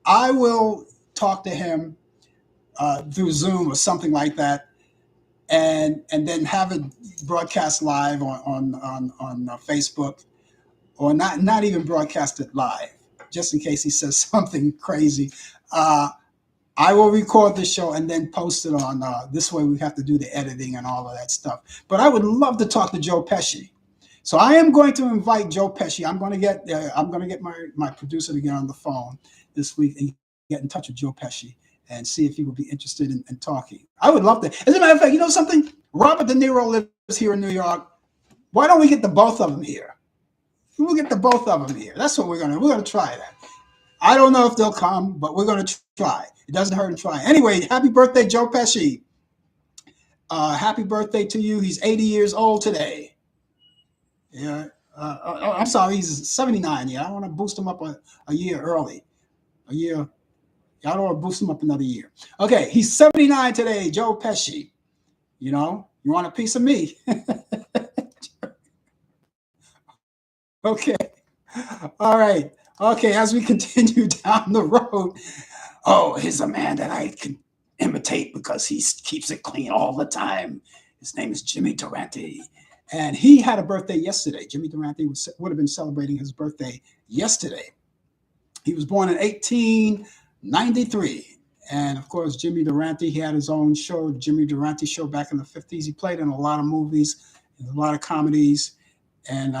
I will talk to him through Zoom or something like that, and then have it broadcast live on Facebook, or not even broadcast it live, just in case he says something crazy. I will record the show and then post it on. This way we have to do the editing and all of that stuff. But I would love to talk to Joe Pesci. So I am going to invite Joe Pesci. I'm going to get my producer to get on the phone this week and get in touch with Joe Pesci and see if he would be interested in talking. I would love to. As a matter of fact, you know something? Robert De Niro lives here in New York. Why don't we get the both of them here? We'll get the both of them here. That's what we're going to try that. I don't know if they'll come, but we're going to try. It doesn't hurt to try. Anyway, happy birthday, Joe Pesci. Happy birthday to you. He's 80 years old today. Yeah. I'm sorry, he's 79. Yeah, I want to boost him up a year early. A year. I don't want to boost him up another year. Okay, he's 79 today, Joe Pesci. You want a piece of me. Okay. All right. Okay, as we continue down the road, here's a man that I can imitate because he keeps it clean all the time. His name is Jimmy Durante. And he had a birthday yesterday. Jimmy Durante would have been celebrating his birthday yesterday. He was born in 1893. And of course, Jimmy Durante, he had his own show, Jimmy Durante Show, back in the 50s. He played in a lot of movies, a lot of comedies. And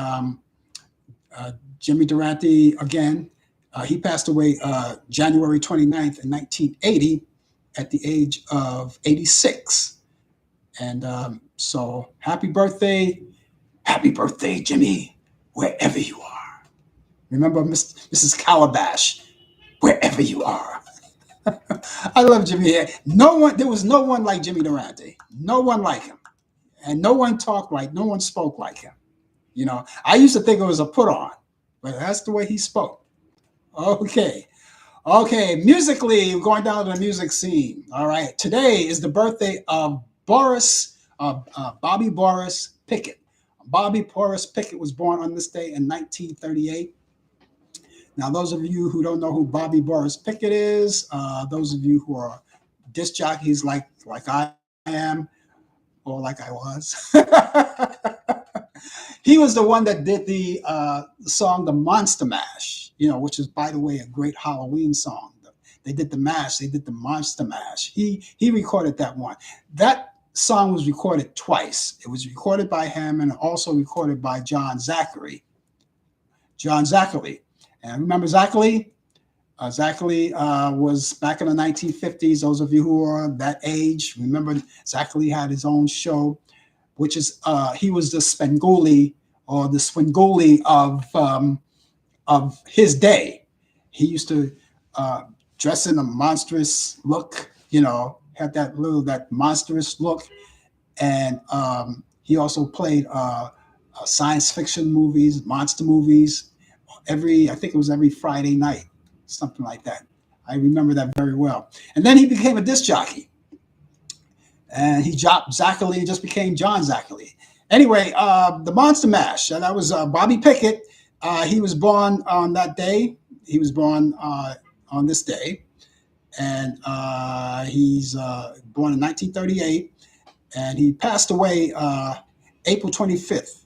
Jimmy Durante, again, he passed away January 29th in 1980 at the age of 86. And so happy birthday, Jimmy, wherever you are. Remember Mrs. Calabash, wherever you are. I love Jimmy. There was no one like Jimmy Durante. No one like him. And no one talked like, no one spoke like him. I used to think it was a put on, but that's the way he spoke. Okay. Okay, musically, we're going down to the music scene. All right, today is the birthday of Bobby Boris Pickett. Bobby Boris Pickett was born on this day in 1938. Now, those of you who don't know who Bobby Boris Pickett is, those of you who are disc jockeys like I am, or like I was, he was the one that did the song "The Monster Mash," which is, by the way, a great Halloween song. They did the mash. They did the Monster Mash. He recorded that one. That song was recorded twice. It was recorded by him and also recorded by John Zachary. John Zachary. And remember Zachary? Zachary was back in the 1950s. Those of you who are that age, remember Zachary had his own show, which is he was the Spenguli or the Swinguli of his day. He used to dress in a monstrous look, had that monstrous look, and he also played science fiction movies, monster movies. I think it was every Friday night, something like that. I remember that very well. And then he became a disc jockey, and he dropped Zachary, just became John Zachary. Anyway, the Monster Mash. That was Bobby Pickett. He was born on that day. He was born on this day, and he's born in 1938, and he passed away April 25th,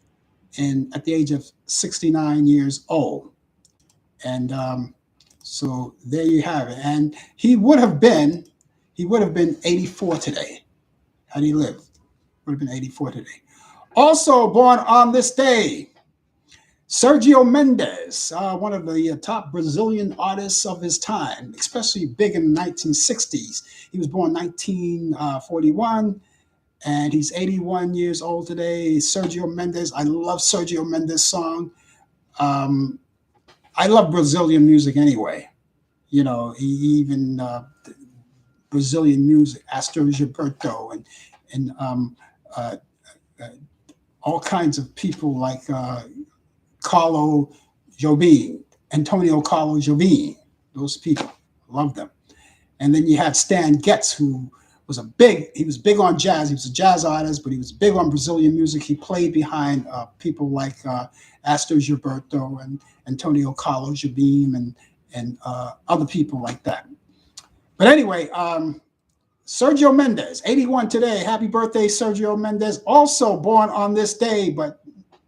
at the age of 69 years old. And so there you have it. And he would have been 84 today had he lived. Would have been 84 today. Also born on this day, Sergio Mendes, one of the top Brazilian artists of his time, especially big in the 1960s. He was born 1941, and he's 81 years old today. Sergio Mendes, I love Sergio Mendes' song. I love Brazilian music anyway. He even Brazilian music, Astor Gilberto, and all kinds of people like Carlo Jobim, Antonio Carlo Jobim. Those people, love them. And then you had Stan Getz, who was he was big on jazz. He was a jazz artist, but he was big on Brazilian music. He played behind people like Astor Gilberto and Antonio Carlo Jobim and other people like that. But anyway, Sergio Mendes, 81 today. Happy birthday, Sergio Mendes. Also born on this day, but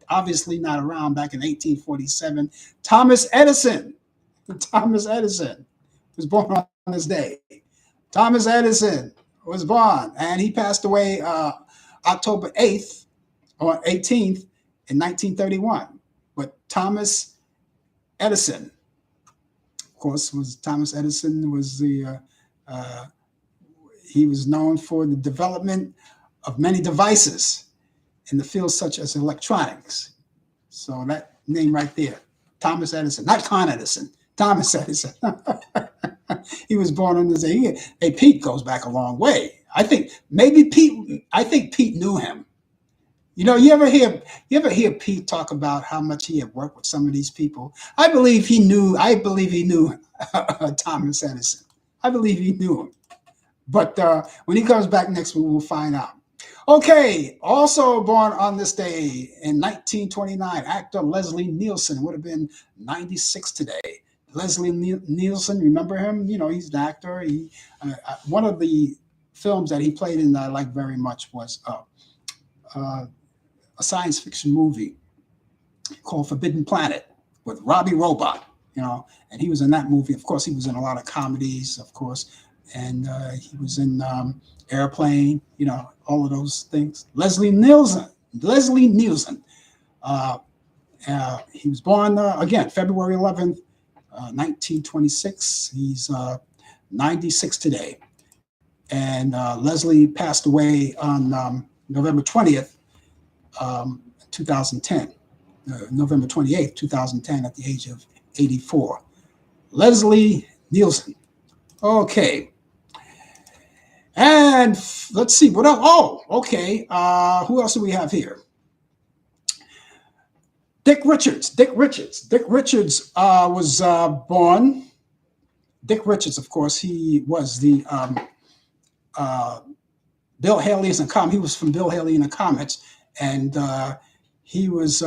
obviously not around back in 1847. Thomas Edison. Thomas Edison was born on this day. Thomas Edison was born, and he passed away October 8th or 18th in 1931. But Thomas Edison, of course, Thomas Edison was he was known for the development of many devices in the fields such as electronics. So that name right there, Thomas Edison, not Con Edison, Thomas Edison. He was born on this day. Hey, Pete goes back a long way. I think Pete knew him. You ever hear Pete talk about how much he had worked with some of these people? I believe he knew Thomas Edison. I believe he knew him. But when he comes back next week, we'll find out. Okay, also born on this day in 1929, actor Leslie Nielsen would have been 96 today. Leslie Nielsen, remember him? He's an actor. One of the films that he played in that I like very much was a science fiction movie called Forbidden Planet with Robbie Robot, and he was in that movie. Of course, he was in a lot of comedies, of course, and he was in Airplane, all of those things. Leslie Nielsen. He was born, again, February 11th, 1926. He's 96 today. And Leslie passed away on November 20th, 2010. November 28th, 2010, at the age of 84. Leslie Nielsen. Okay. And let's see, what else? Oh, okay. Who else do we have here? Dick Richards. Dick Richards was born. Dick Richards, of course, he was the uh, Bill Haley is in com. He was from Bill Haley in the Comets, and he was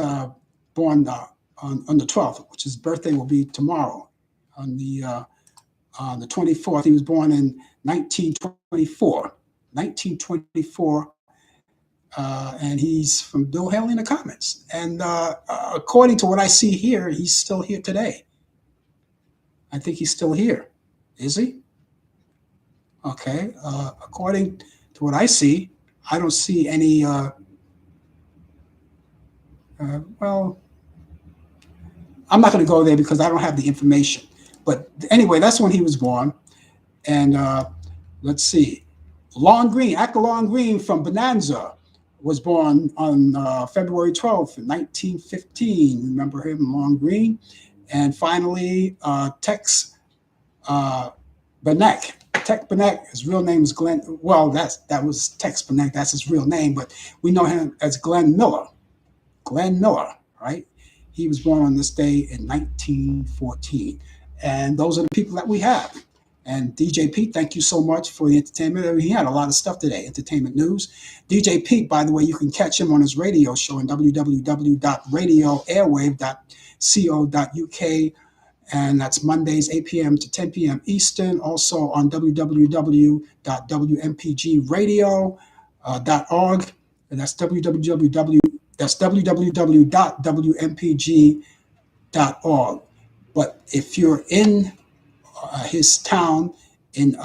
born on the 12th, which his birthday will be tomorrow, on the 24th. He was born in 1924. 1924. And he's from Bill Haley in the Comets. And according to what I see here, he's still here today. I think he's still here. Is he? Okay. According to what I see, I don't see any. Well, I'm not going to go there because I don't have the information. But anyway, that's when he was born. And let's see. Lon Green, actor Lon Green from Bonanza, was born on February 12th, 1915. Remember him, Lon Green? And finally, Tex Benek. Tex Benek, his real name is Glenn. Well, that was Tex Benek. That's his real name, but we know him as Glenn Miller. Glenn Miller, right? He was born on this day in 1914. And those are the people that we have. And DJ Pete, thank you so much for the entertainment. I mean, he had a lot of stuff today, entertainment news. DJ Pete, by the way, you can catch him on his radio show on www.radioairwave.co.uk. And that's Mondays, 8 p.m. to 10 p.m. Eastern. Also on www.wmpgradio.org. And that's www.wmpg.org. But if you're in his town in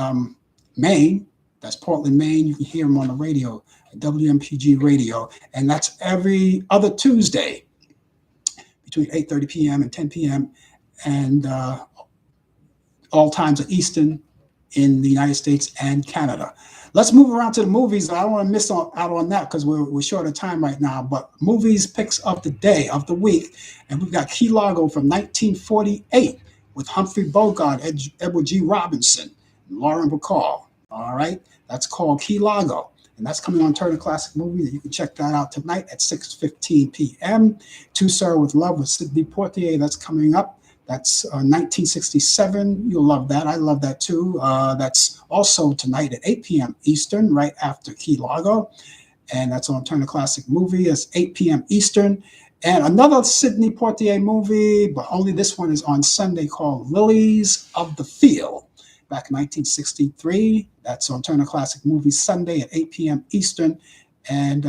Maine, that's Portland, Maine, you can hear him on the radio, WMPG radio. And that's every other Tuesday between 8:30 p.m. and 10 p.m. and all times of Eastern in the United States and Canada. Let's move around to the movies. I don't want to miss out on that because we're short of time right now. But movies picks of the day, of the week. And we've got Key Largo from 1948 with Humphrey Bogart, Edward G. Robinson, and Lauren Bacall. All right. That's called Key Largo. And that's coming on Turner Classic Movie. You can check that out tonight at 6:15 p.m. To Sir with Love with Sidney Poitier. That's coming up. That's 1967. You'll love that. I love that too. That's also tonight at 8 p.m. Eastern, right after Key Largo. And that's on Turner Classic Movie. It's 8 p.m. Eastern. And another Sidney Poitier movie, but only this one is on Sunday, called Lilies of the Field, back in 1963. That's on Turner Classic Movie Sunday at 8 p.m. Eastern. And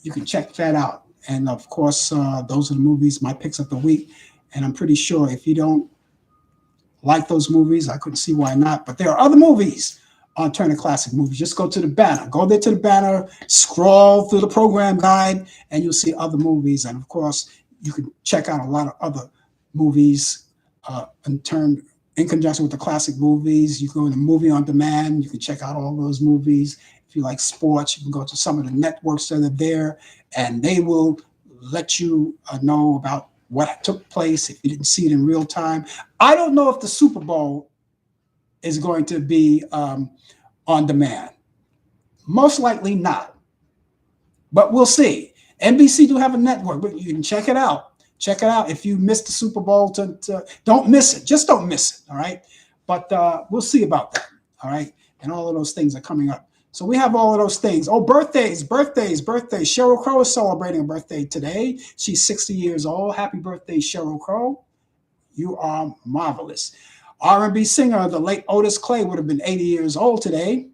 you can check that out. And of course, those are the movies, my picks of the week. And I'm pretty sure if you don't like those movies, I couldn't see why not. But there are other movies on Turner Classic Movies. Just go to the banner. Go there to the banner, scroll through the program guide, and you'll see other movies. And of course, you can check out a lot of other movies in conjunction with the classic movies. You go to Movie on Demand. You can check out all those movies. If you like sports, you can go to some of the networks that are there, and they will let you know about what took place if you didn't see it in real time. I don't know if the Super Bowl is going to be on demand. Most likely not, but we'll see. NBC do have a network, but you can check it out. Check it out. If you missed the Super Bowl, don't miss it. Just don't miss it, all right? But we'll see about that, all right? And all of those things are coming up. So we have all of those things. Oh, birthdays. Sheryl Crow is celebrating a birthday today. She's 60 years old. Happy birthday, Sheryl Crow. You are marvelous. R&B singer, the late Otis Clay, would have been 80 years old today.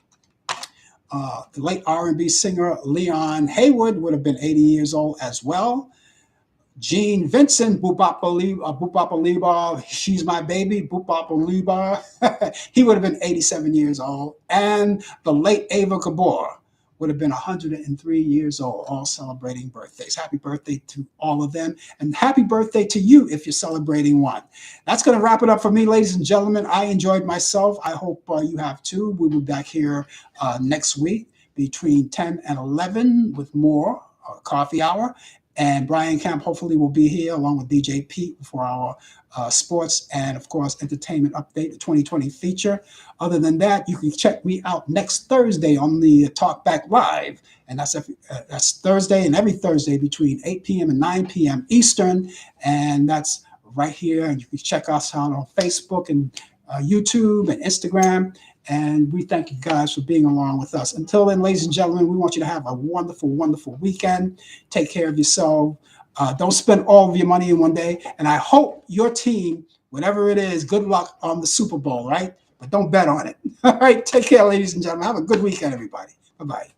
The late R&B singer, Leon Haywood, would have been 80 years old as well. Gene Vincent, Boop-Bop-A-Liba, She's My Baby, Boop-Bop-A-Liba. He would have been 87 years old. And the late Ava Gabor would have been 103 years old, all celebrating birthdays. Happy birthday to all of them. And happy birthday to you if you're celebrating one. That's going to wrap it up for me, ladies and gentlemen. I enjoyed myself. I hope you have too. We'll be back here next week between 10 and 11 with more coffee hour. And Brian Camp hopefully will be here along with DJ Pete for our sports and, of course, entertainment update, the 2020 feature. Other than that, you can check me out next Thursday on the Talk Back Live. And that's Thursday and every Thursday between 8 p.m. and 9 p.m. Eastern. And that's right here. And you can check us out on Facebook and YouTube and Instagram. And we thank you guys for being along with us. Until then, ladies and gentlemen, we want you to have a wonderful, wonderful weekend. Take care of yourself. Don't spend all of your money in one day. And I hope your team, whatever it is, good luck on the Super Bowl, right? But don't bet on it. All right. Take care, ladies and gentlemen. Have a good weekend, everybody. Bye-bye.